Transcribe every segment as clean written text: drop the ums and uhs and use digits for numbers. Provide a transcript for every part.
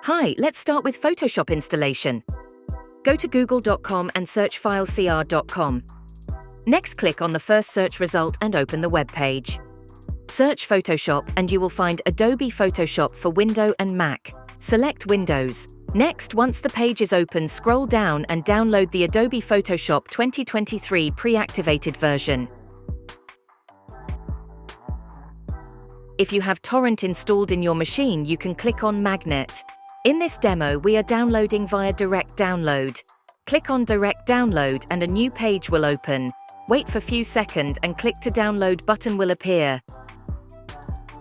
Hi, let's start with Photoshop installation. Go to google.com and search filecr.com. Next, click on the first search result and open the web page. Search Photoshop and you will find Adobe Photoshop for Windows and Mac. Select Windows. Next, once the page is open, scroll down and download the Adobe Photoshop 2023 pre-activated version. If you have Torrent installed in your machine, you can click on Magnet. In this demo, we are downloading via Direct Download. Click on Direct Download and a new page will open. Wait for a few seconds and click to download button will appear.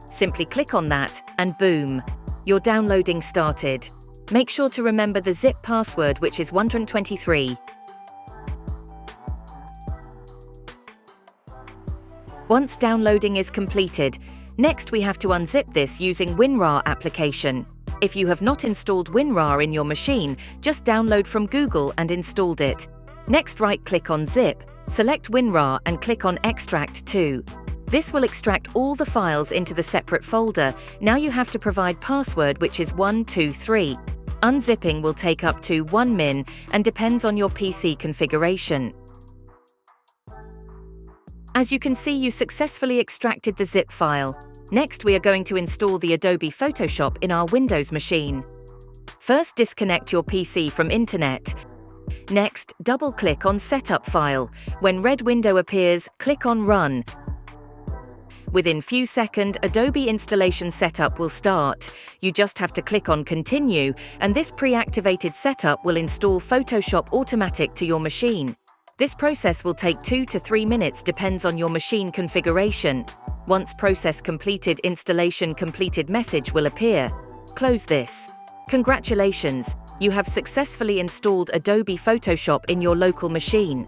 Simply click on that and boom, your downloading started. Make sure to remember the zip password, which is 123. Once downloading is completed, next we have to unzip this using WinRAR application. If you have not installed WinRAR in your machine, just download from Google and installed it. Next, right-click on Zip, select WinRAR and click on Extract to. This will extract all the files into the separate folder. Now you have to provide password, which is 123. Unzipping will take up to 1 min and depends on your PC configuration. As you can see, you successfully extracted the zip file. Next, we are going to install the Adobe Photoshop in our Windows machine. First, disconnect your PC from Internet. Next, double-click on Setup File. When red window appears, click on Run. Within few seconds, Adobe installation setup will start. You just have to click on Continue, and this pre-activated setup will install Photoshop automatic to your machine. This process will take 2 to 3 minutes, depends on your machine configuration. Once process completed, installation completed message will appear. Close this. Congratulations, you have successfully installed Adobe Photoshop in your local machine.